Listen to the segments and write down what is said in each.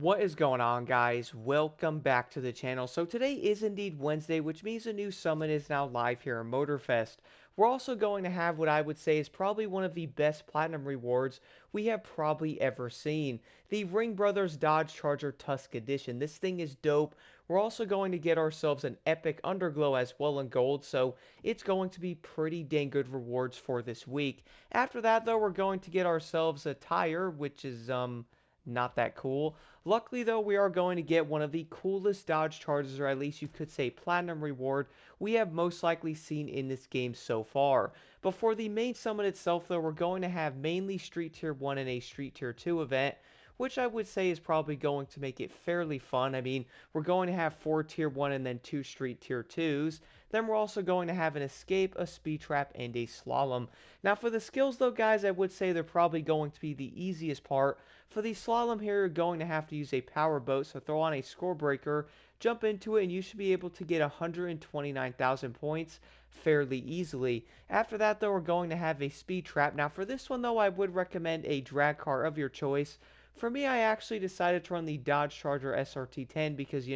What is going on, guys? Welcome back to the channel. So today is indeed Wednesday, which means a new summon is now live here in Motorfest. We're also going to have what I would say is probably one of the best platinum rewards we have probably ever seen. The Ringbrothers Dodge Charger Tusk Edition. This thing is dope. We're also going to get ourselves an epic underglow as well in gold, so it's going to be pretty dang good rewards for this week. After that, though, we're going to get ourselves a tire, which is, not that cool. Luckily, though, we are going to get one of the coolest Dodge Chargers, or at least you could say Platinum reward, we have most likely seen in this game so far. But for the main summon itself, though, we're going to have mainly Street Tier 1 and a Street Tier 2 event, which I would say is probably going to make it fairly fun. I mean, we're going to have 4 Tier 1 and then 2 Street Tier 2s. Then we're also going to have an Escape, a Speedtrap, and a Slalom. Now, for the skills, though, guys, I would say they're probably going to be the easiest part. For the Slalom here, you're going to have to use a power boat, so throw on a score breaker, jump into it, and you should be able to get 129,000 points fairly easily. After that, though, we're going to have a speed trap. Now, for this one, though, I would recommend a drag car of your choice. For me, I actually decided to run the Dodge Charger SRT10 because,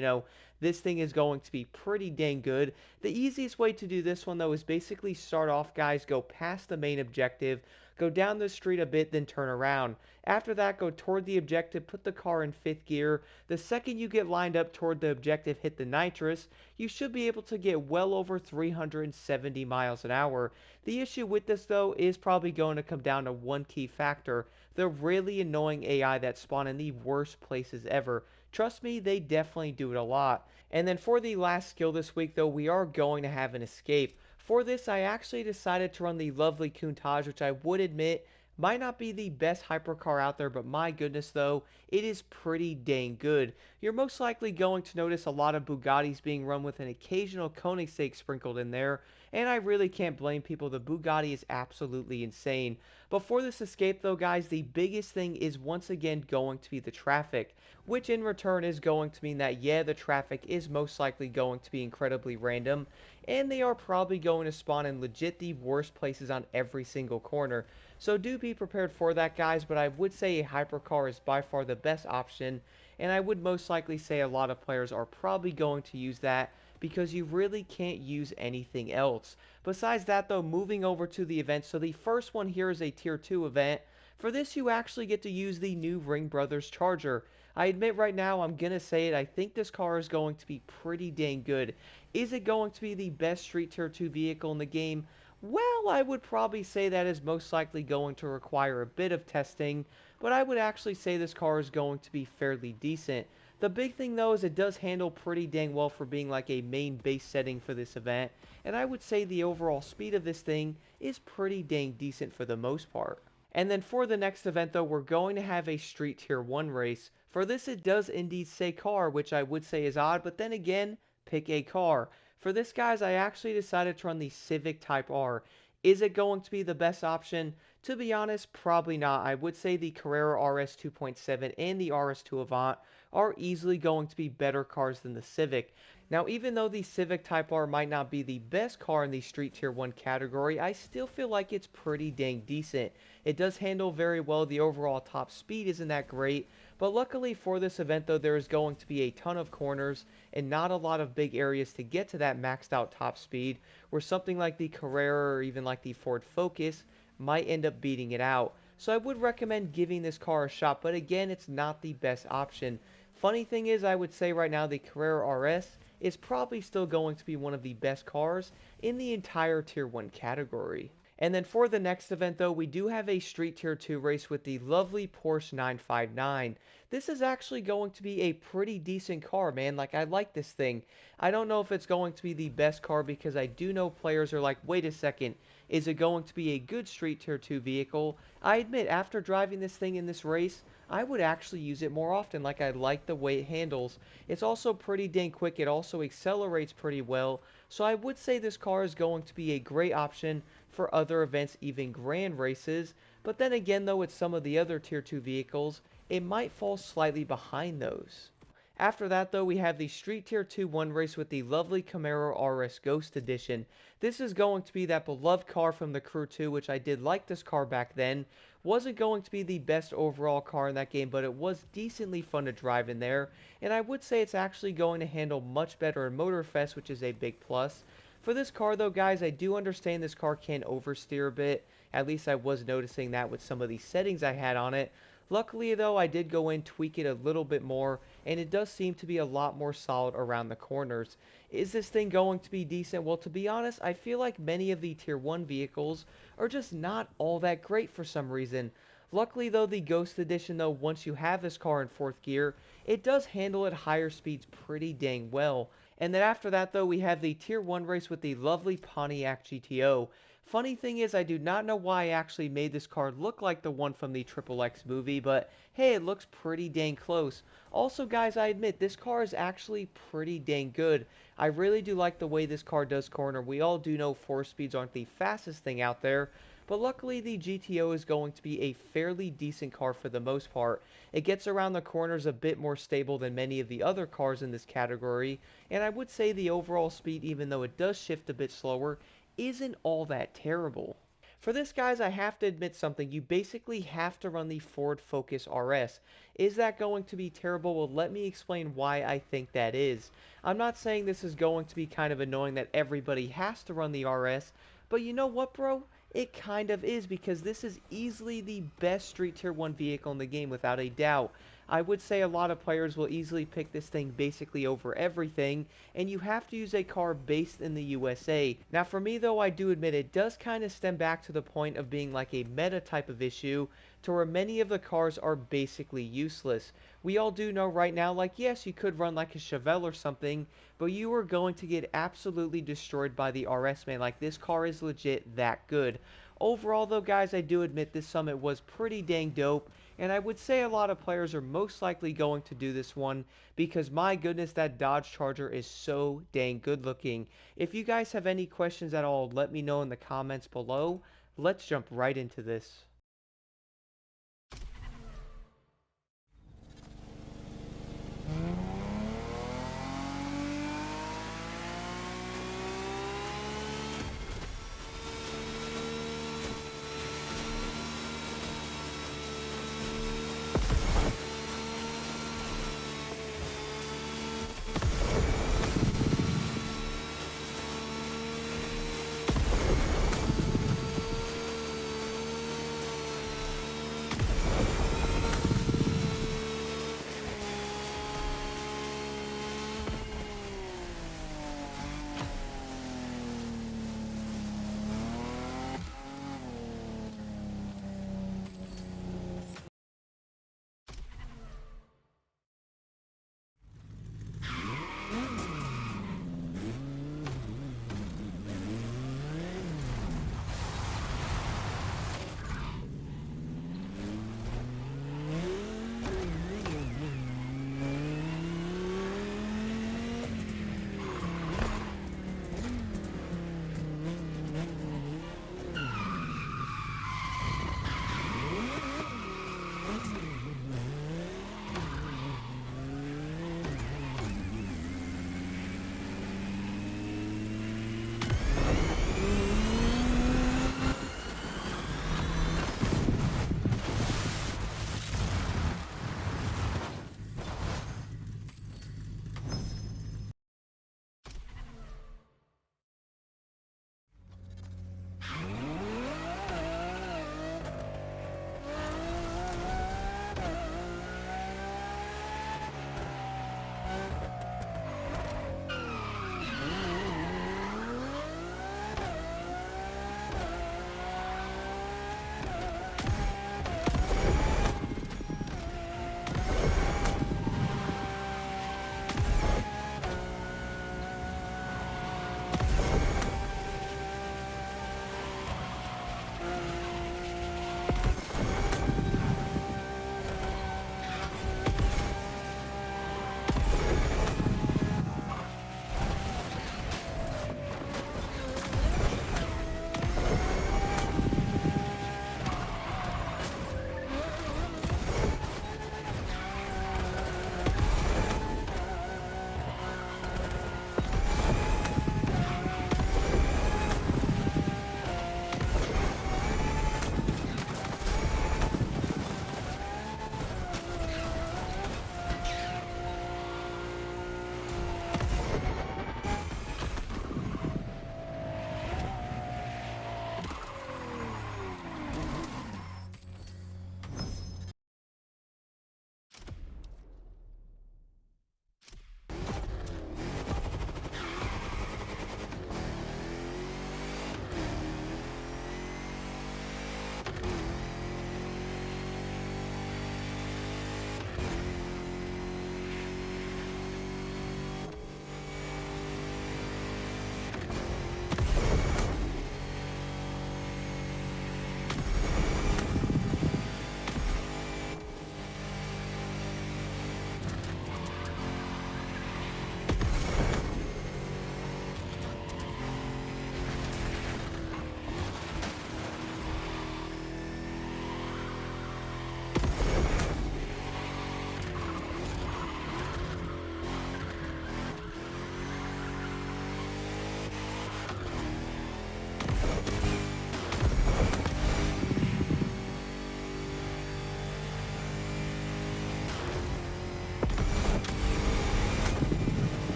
this thing is going to be pretty dang good. The easiest way to do this one, though, is basically start off, guys, go past the main objective, go down the street a bit, then turn around. After that, go toward the objective, put the car in 5th gear. The second you get lined up toward the objective, hit the nitrous, you should be able to get well over 370 miles an hour. The issue with this, though, is probably going to come down to one key factor: the really annoying AI that spawn in the worst places ever. Trust me, they definitely do it a lot. And then for the last skill this week, though, we are going to have an escape. For this, I actually decided to run the lovely Countach, which I would admit might not be the best hypercar out there, but my goodness, though, it is pretty dang good. You're most likely going to notice a lot of Bugattis being run with an occasional Koenigsegg sprinkled in there, and I really can't blame people. The Bugatti is absolutely insane. But for this escape, though, guys, the biggest thing is once again going to be the traffic, which in return is going to mean that, yeah, the traffic is most likely going to be incredibly random, and they are probably going to spawn in legit the worst places on every single corner. So do be prepared for that, guys, but I would say a hypercar is by far the best option, and I would most likely say a lot of players are probably going to use that because you really can't use anything else. Besides that, though, moving over to the event, so the first one here is a Tier 2 event. For this, you actually get to use the new Ringbrothers Charger. I admit right now, I'm going to say it, I think this car is going to be pretty dang good. Is it going to be the best Street Tier 2 vehicle in the game? Well, I would probably say that is most likely going to require a bit of testing, but I would actually say this car is going to be fairly decent. The big thing, though, is it does handle pretty dang well for being like a main base setting for this event, and I would say the overall speed of this thing is pretty dang decent for the most part. And then for the next event, though, we're going to have a Street Tier 1 race. For this, it does indeed say car, which I would say is odd, but then again, pick a car. For this, guys, I actually decided to run the Civic Type R. Is it going to be the best option? To be honest, probably not. I would say the Carrera RS 2.7 and the RS2 Avant are easily going to be better cars than the Civic. Now, even though the Civic Type R might not be the best car in the Street Tier 1 category, I still feel like it's pretty dang decent. It does handle very well. The overall top speed isn't that great, but luckily for this event, though, there is going to be a ton of corners and not a lot of big areas to get to that maxed out top speed, where something like the Carrera or even like the Ford Focus might end up beating it out. So I would recommend giving this car a shot, but again, it's not the best option. Funny thing is, I would say right now the Carrera RS is probably still going to be one of the best cars in the entire Tier 1 category. And then for the next event, though, we do have a Street Tier 2 race with the lovely Porsche 959. This is actually going to be a pretty decent car, man. Like, I like this thing. I don't know if it's going to be the best car because I do know players are like, wait a second, is it going to be a good Street Tier 2 vehicle? I admit, after driving this thing in this race, I would actually use it more often. Like, I like the way it handles. It's also pretty dang quick. It also accelerates pretty well. So I would say this car is going to be a great option for other events, even grand races. But then again, though, with some of the other Tier 2 vehicles, it might fall slightly behind those. After that, though, we have the Street Tier 2 1 race with the lovely Camaro RS Ghost Edition. This is going to be that beloved car from the Crew 2, which I did like this car back then. Wasn't going to be the best overall car in that game, but it was decently fun to drive in there, and I would say it's actually going to handle much better in Motorfest, which is a big plus. For this car though, guys, I do understand this car can oversteer a bit. At least I was noticing that with some of the settings I had on it. Luckily though, I did go in, tweak it a little bit more, and it does seem to be a lot more solid around the corners. Is this thing going to be decent? Well, to be honest, I feel like many of the Tier 1 vehicles are just not all that great for some reason. Luckily though, the Ghost Edition though, once you have this car in 4th gear, it does handle at higher speeds pretty dang well. And then after that though, we have the Tier 1 race with the lovely Pontiac GTO. Funny thing is, I do not know why I actually made this car look like the one from the Triple X movie, but hey, it looks pretty dang close. Also, guys, I admit, this car is actually pretty dang good. I really do like the way this car does corner. We all do know 4 speeds aren't the fastest thing out there, but luckily the GTO is going to be a fairly decent car for the most part. It gets around the corners a bit more stable than many of the other cars in this category, and I would say the overall speed, even though it does shift a bit slower, isn't all that terrible. For this, guys, I have to admit something. You basically have to run the Ford Focus RS. Is that going to be terrible? Well, let me explain why I think that is. I'm not saying this is going to be kind of annoying that everybody has to run the RS, but you know what, bro? It kind of is, because this is easily the best Street Tier 1 vehicle in the game without a doubt. I would say a lot of players will easily pick this thing basically over everything, and you have to use a car based in the USA. Now for me though, I do admit it does kind of stem back to the point of being like a meta type of issue, to where many of the cars are basically useless. We all do know right now, like, yes, you could run like a Chevelle or something, but you are going to get absolutely destroyed by the RS, man. Like, this car is legit that good. Overall though, guys, I do admit this summit was pretty dang dope, and I would say a lot of players are most likely going to do this one, because my goodness, that Dodge Charger is so dang good looking. If you guys have any questions at all, let me know in the comments below. Let's jump right into this.